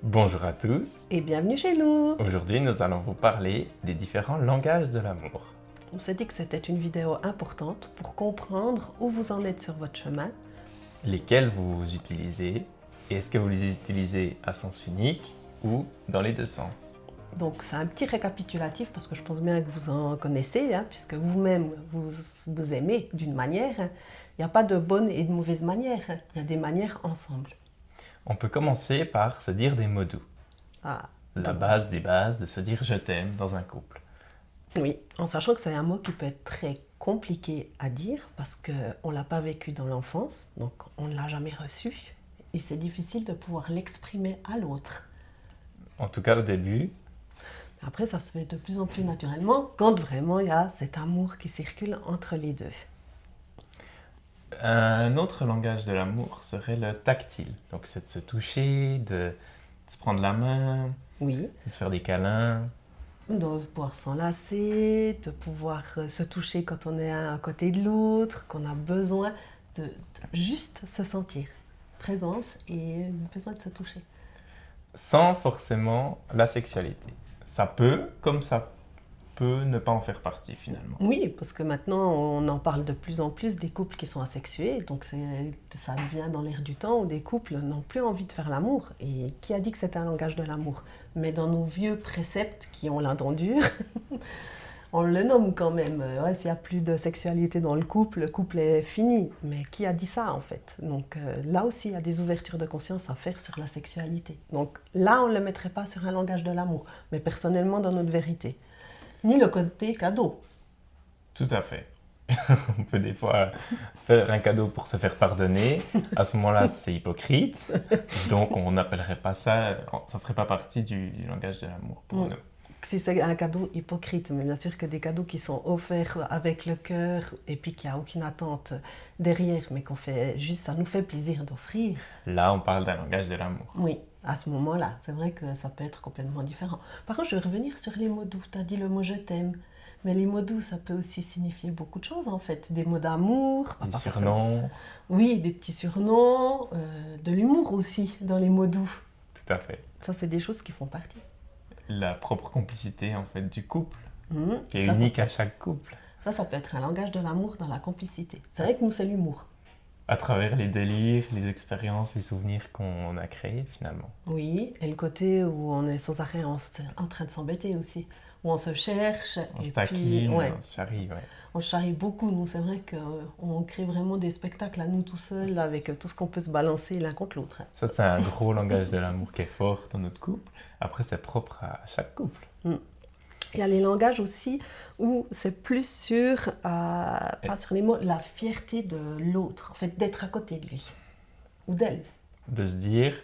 Bonjour à tous, Et bienvenue chez nous. aujourd'hui nous allons vous parler des différents langages de l'amour. On s'est dit que c'était une vidéo importante pour comprendre où vous en êtes sur votre chemin. Lesquels vous utilisez et est-ce que vous les utilisez à sens unique ou dans les deux sens? Donc c'est un petit récapitulatif parce que je pense bien que vous en connaissez, puisque vous-même vous aimez d'une manière. Il n'y a pas de bonne et de mauvaise manière, il y a des manières ensemble. On peut commencer par se dire des mots doux, Ah, la donc, base des bases de se dire je t'aime dans un couple. oui, en sachant que c'est un mot qui peut être très compliqué à dire parce qu'on ne l'a pas vécu dans l'enfance, donc on ne l'a jamais reçu. Et c'est difficile de pouvoir l'exprimer à l'autre. En tout cas au début, Après, ça se fait de plus en plus naturellement quand vraiment il y a cet amour qui circule entre les deux. un autre langage de l'amour serait le tactile. Donc c'est de se toucher, de se prendre la main, Oui, de se faire des câlins. de pouvoir s'enlacer, de pouvoir se toucher quand on est un à côté de l'autre, qu'on a besoin de juste se sentir. Présence et besoin de se toucher. Sans forcément la sexualité. Ça peut, comme ça peut ne pas en faire partie finalement. Oui, parce que maintenant on en parle de plus en plus des couples qui sont asexués, donc ça devient dans l'air du temps où des couples n'ont plus envie de faire l'amour. Et qui a dit que c'était un langage de l'amour? Mais dans nos vieux préceptes qui ont la dent dure, on le nomme quand même. Ouais, s'il n'y a plus de sexualité dans le couple est fini. Mais qui a dit ça en fait? Donc là aussi, il y a des ouvertures de conscience à faire sur la sexualité. Donc là, on ne le mettrait pas sur un langage de l'amour, mais personnellement dans notre vérité. Ni le côté cadeau. Tout à fait. On peut des fois faire un cadeau pour se faire pardonner. À ce moment-là, c'est hypocrite. Donc, on n'appellerait pas ça, ça ferait pas partie du langage de l'amour pour Mm. nous. Si c'est un cadeau hypocrite, mais bien sûr que des cadeaux qui sont offerts avec le cœur et puis qu'il n'y a aucune attente derrière, mais qu'on fait juste, ça nous fait plaisir d'offrir. Là, on parle d'un langage de l'amour. Oui, à ce moment-là, c'est vrai que ça peut être complètement différent. Par contre, je vais revenir sur les mots doux. Tu as dit le mot je t'aime. Mais les mots doux, ça peut aussi signifier beaucoup de choses en fait. Des mots d'amour, Des pas forcément. surnoms, Oui, des petits surnoms, de l'humour aussi dans les mots doux. tout à fait. Ça, c'est des choses qui font partie. La propre complicité en fait du couple, qui est Ça, unique à chaque couple, ça peut être un langage de l'amour dans la complicité. C'est vrai que nous, c'est l'humour. à travers les délires, les expériences, les souvenirs qu'on a créés finalement. Oui, et le côté où on est sans arrêt en train de s'embêter aussi. Où on se cherche On se et puis taquine, ouais, on se charrie, ouais. on charrie beaucoup. Nous, c'est vrai qu'on crée vraiment des spectacles à nous tout seuls avec tout ce qu'on peut se balancer l'un contre l'autre. Ça, c'est un gros langage de l'amour qui est fort dans notre couple. Après, c'est propre à chaque couple. Il y a les langages aussi où c'est plus sur, pas sur les mots, la fierté de l'autre, en fait, d'être à côté de lui ou d'elle. De se dire,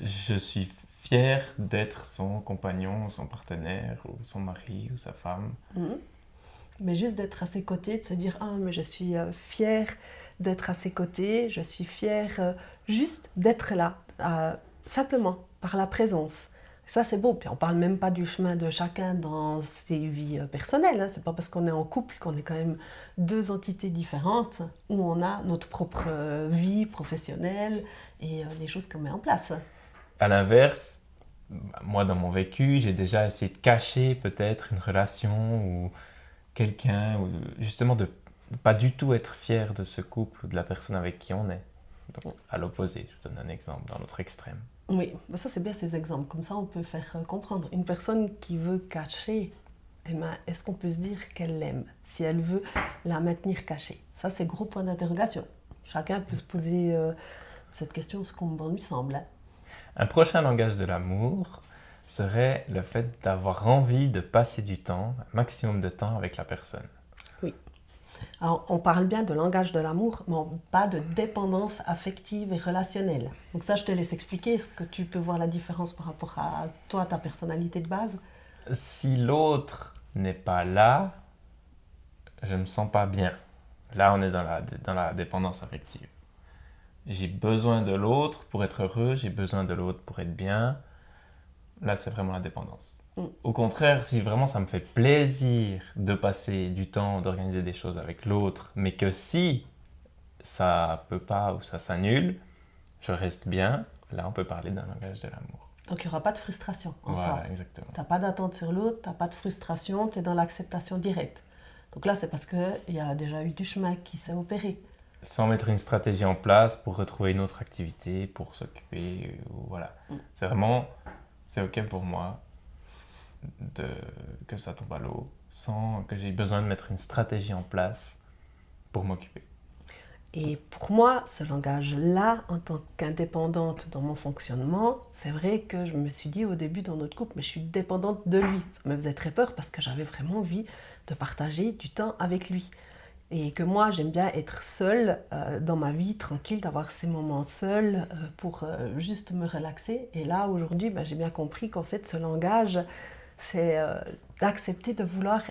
je suis fier d'être son compagnon, son partenaire, ou son mari, ou sa femme. Mais juste d'être à ses côtés, de se dire ah mais je suis fière d'être à ses côtés, je suis fière juste d'être là, simplement par la présence. Ça c'est beau. Puis on parle même pas du chemin de chacun dans ses vies personnelles. C'est pas parce qu'on est en couple qu'on est quand même deux entités différentes où on a notre propre vie professionnelle et les choses qu'on met en place. À l'inverse, moi, dans mon vécu, j'ai déjà essayé de cacher peut-être une relation ou quelqu'un, ou justement de pas du tout être fier de ce couple ou de la personne avec qui on est. Donc, à l'opposé, je vous donne un exemple dans l'autre extrême. Oui, bah ça c'est bien ces exemples. Comme ça, on peut faire comprendre. Une personne qui veut cacher, eh ben, est-ce qu'on peut se dire qu'elle l'aime si elle veut la maintenir cachée? Ça, c'est gros point d'interrogation. Chacun peut se poser cette question, ce qu'on bon lui semble. Un prochain langage de l'amour serait le fait d'avoir envie de passer du temps, un maximum de temps avec la personne. Oui. Alors, on parle bien de langage de l'amour, mais pas de dépendance affective et relationnelle. Donc ça, je te laisse expliquer. Est-ce que tu peux voir la différence par rapport à toi, ta personnalité de base? Si l'autre n'est pas là, je ne me sens pas bien. Là, on est dans la dépendance affective. J'ai besoin de l'autre pour être heureux, j'ai besoin de l'autre pour être bien. Là, c'est vraiment la dépendance. Au contraire, si vraiment ça me fait plaisir de passer du temps, d'organiser des choses avec l'autre, mais que si ça peut pas ou ça s'annule, je reste bien, là on peut parler d'un langage de l'amour. Donc il n'y aura pas de frustration en Voilà, soi. exactement. Tu n'as pas d'attente sur l'autre, tu n'as pas de frustration, tu es dans l'acceptation directe. Donc là, c'est parce qu'il y a déjà eu du chemin qui s'est opéré. Sans mettre une stratégie en place pour retrouver une autre activité, pour s'occuper, voilà. C'est vraiment, c'est ok pour moi que ça tombe à l'eau, sans que j'ai besoin de mettre une stratégie en place pour m'occuper. Et pour moi, ce langage-là, en tant qu'indépendante dans mon fonctionnement, c'est vrai que je me suis dit au début dans notre couple, mais je suis dépendante de lui. Ça me faisait très peur parce que j'avais vraiment envie de partager du temps avec lui. Et que moi, j'aime bien être seule dans ma vie, tranquille, d'avoir ces moments seuls pour juste me relaxer. Et là, aujourd'hui, j'ai bien compris qu'en fait, ce langage, c'est d'accepter de vouloir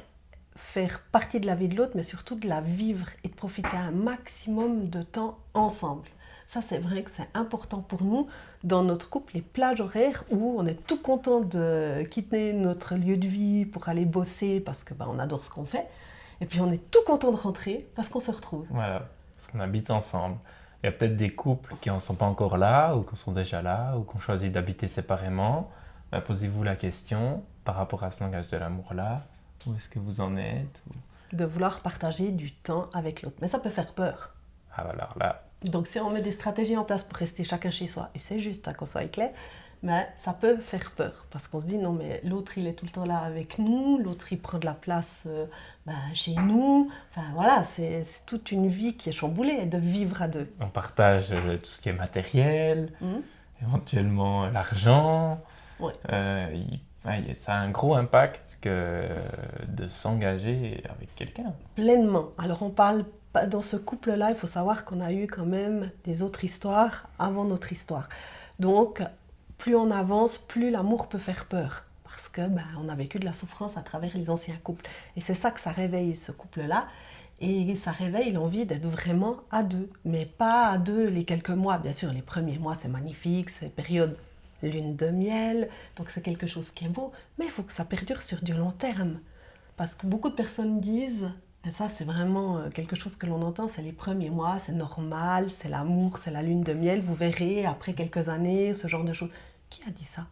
faire partie de la vie de l'autre, mais surtout de la vivre et de profiter un maximum de temps ensemble. Ça, c'est vrai que c'est important pour nous dans notre couple, les plages horaires où on est tout content de quitter notre lieu de vie pour aller bosser parce que on adore ce qu'on fait. Et puis on est tout content de rentrer parce qu'on se retrouve. Voilà, parce qu'on habite ensemble. Il y a peut-être des couples qui n'en sont pas encore là, ou qui sont déjà là, ou qui ont choisi d'habiter séparément. Posez-vous la question, par rapport à ce langage de l'amour-là, où est-ce que vous en êtes De vouloir partager du temps avec l'autre. Mais ça peut faire peur. Ah, alors là. Donc si on met des stratégies en place pour rester chacun chez soi, et c'est juste qu'on soit clair, mais ça peut faire peur parce qu'on se dit non mais l'autre il est tout le temps là avec nous, l'autre il prend de la place chez nous, enfin voilà, c'est toute une vie qui est chamboulée de vivre à deux. On partage tout ce qui est matériel, éventuellement l'argent. Ouais. Ça a un gros impact que de s'engager avec quelqu'un. Pleinement. Alors on parle pas dans ce couple-là, il faut savoir qu'on a eu quand même des autres histoires avant notre histoire. Donc plus on avance, plus l'amour peut faire peur. Parce que on a vécu de la souffrance à travers les anciens couples. Et c'est ça que ça réveille ce couple-là. Et ça réveille l'envie d'être vraiment à deux. Mais pas à deux les quelques mois. Bien sûr, les premiers mois, c'est magnifique, c'est période lune de miel. Donc c'est quelque chose qui est beau. Mais il faut que ça perdure sur du long terme. Parce que beaucoup de personnes disent, et ça c'est vraiment quelque chose que l'on entend, c'est les premiers mois, c'est normal, c'est l'amour, c'est la lune de miel, vous verrez après quelques années, ce genre de choses. Qui a dit ça?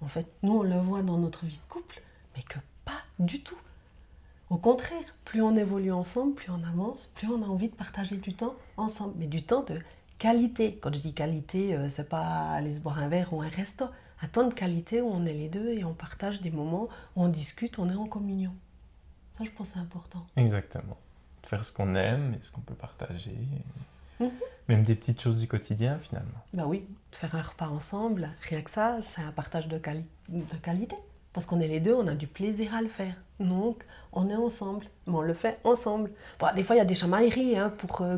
En fait, nous on le voit dans notre vie de couple, mais que pas du tout. Au contraire, plus on évolue ensemble, plus on avance, plus on a envie de partager du temps ensemble, mais du temps de qualité. Quand je dis qualité, c'est pas aller se boire un verre ou un resto. Un temps de qualité où on est les deux et on partage des moments, où on discute, on est en communion. Ça, je pense que c'est important. Exactement. Faire ce qu'on aime et ce qu'on peut partager. Même des petites choses du quotidien, finalement. Ben oui, faire un repas ensemble, rien que ça, c'est un partage de qualité. Parce qu'on est les deux, on a du plaisir à le faire. Donc, on est ensemble, mais on le fait ensemble. Bon, des fois, il y a des chamailleries,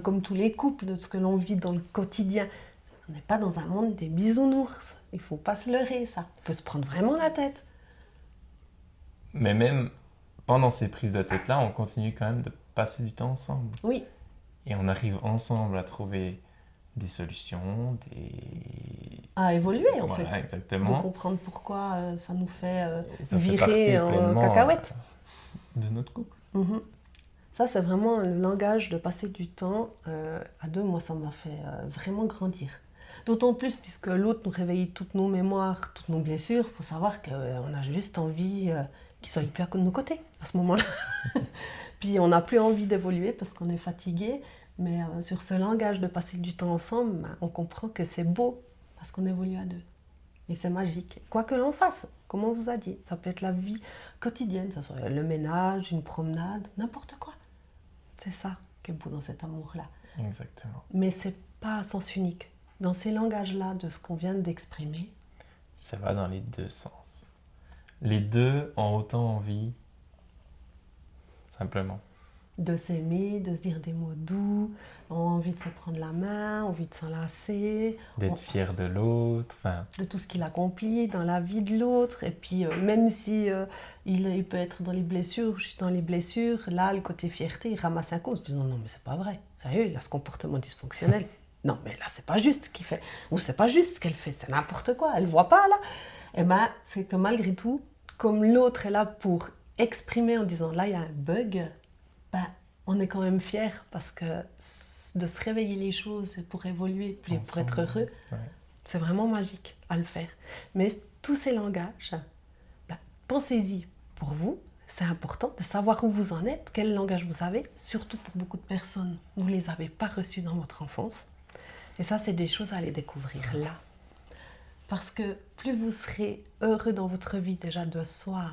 comme tous les couples, de ce que l'on vit dans le quotidien. On n'est pas dans un monde des bisounours. Il ne faut pas se leurrer, ça. On peut se prendre vraiment la tête. Mais même pendant ces prises de tête-là, on continue quand même de passer du temps ensemble. Oui. Et on arrive ensemble à trouver des solutions, à évoluer en voilà, fait. Exactement. De comprendre pourquoi ça nous fait ça virer fait en cacahuète. De notre couple. Ça, c'est vraiment le langage de passer du temps à deux. Moi, ça m'a fait vraiment grandir. D'autant plus puisque l'autre nous réveille toutes nos mémoires, toutes nos blessures. Il faut savoir qu'on a juste envie qu'il soit plus à nos côtés à ce moment-là. Puis on n'a plus envie d'évoluer parce qu'on est fatigué. Mais sur ce langage de passer du temps ensemble, on comprend que c'est beau parce qu'on évolue à deux. Et c'est magique. Quoi que l'on fasse, comme on vous a dit, ça peut être la vie quotidienne, ça soit le ménage, une promenade, n'importe quoi. C'est ça qui est beau dans cet amour-là. Exactement. Mais c'est pas à sens unique. Dans ces langages-là, de ce qu'on vient d'exprimer, ça va dans les deux sens. Les deux ont autant envie, simplement. De s'aimer, de se dire des mots doux, ont envie de se prendre la main, envie de s'enlacer. D'être fier de l'autre. De tout ce qu'il accomplit dans la vie de l'autre. Et puis, même si il peut être dans les blessures, je suis dans les blessures, là, le côté fierté, il ramasse un coup. On se dit non, mais c'est pas vrai. Sérieux, il a ce comportement dysfonctionnel. Non, mais là, c'est pas juste ce qu'il fait. Ou c'est pas juste ce qu'elle fait, c'est n'importe quoi. Elle voit pas, là. Et c'est que malgré tout, comme l'autre est là pour exprimer en disant là, il y a un bug, on est quand même fiers parce que de se réveiller les choses pour évoluer, puis pour être heureux, C'est vraiment magique à le faire. Mais tous ces langages, pensez-y pour vous. C'est important de savoir où vous en êtes, quel langage vous avez. Surtout pour beaucoup de personnes, vous ne les avez pas reçus dans votre enfance. Et ça, c'est des choses à aller découvrir là. Parce que plus vous serez heureux dans votre vie déjà de soi,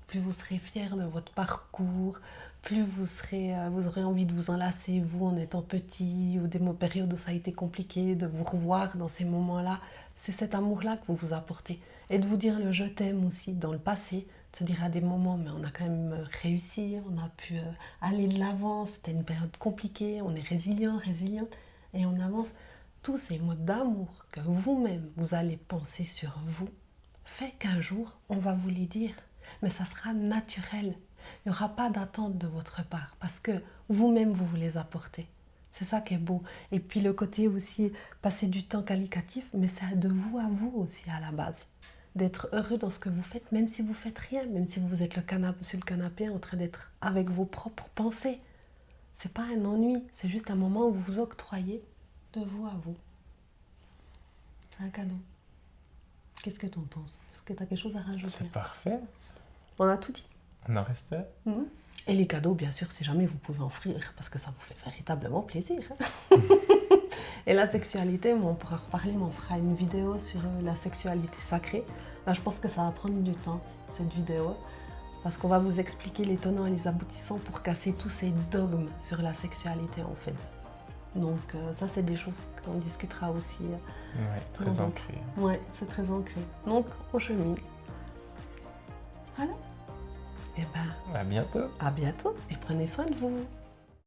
plus vous serez fier de votre parcours, plus vous aurez envie de vous enlacer, vous, en étant petit, ou des périodes où ça a été compliqué, de vous revoir dans ces moments-là. C'est cet amour-là que vous vous apportez. Et de vous dire le « je t'aime » aussi dans le passé, de se dire à des moments, mais on a quand même réussi, on a pu aller de l'avant, c'était une période compliquée, on est résilient, et on avance. Tous ces mots d'amour que vous-même, vous allez penser sur vous, fait qu'un jour, on va vous les dire. Mais ça sera naturel. Il n'y aura pas d'attente de votre part parce que vous-même, vous les apportez. C'est ça qui est beau. Et puis le côté aussi, passer du temps qualitatif, mais c'est de vous à vous aussi à la base. D'être heureux dans ce que vous faites, même si vous faites rien, même si vous êtes sur le canapé en train d'être avec vos propres pensées. C'est pas un ennui, c'est juste un moment où vous vous octroyez de vous à vous. C'est un cadeau. Qu'est-ce que tu en penses? Est-ce que tu as quelque chose à rajouter? C'est parfait. On a tout dit. On en restait. Et les cadeaux, bien sûr, si jamais vous pouvez offrir, parce que ça vous fait véritablement plaisir. Et la sexualité, on pourra reparler, mais on fera une vidéo sur la sexualité sacrée. Là, je pense que ça va prendre du temps, cette vidéo, parce qu'on va vous expliquer les tenants et les aboutissants pour casser tous ces dogmes sur la sexualité, en fait. Donc ça, c'est des choses qu'on discutera aussi. Ouais, très ancré. Ouais, c'est très ancré. Donc, on chemine. Voilà. Et à bientôt. À bientôt et prenez soin de vous.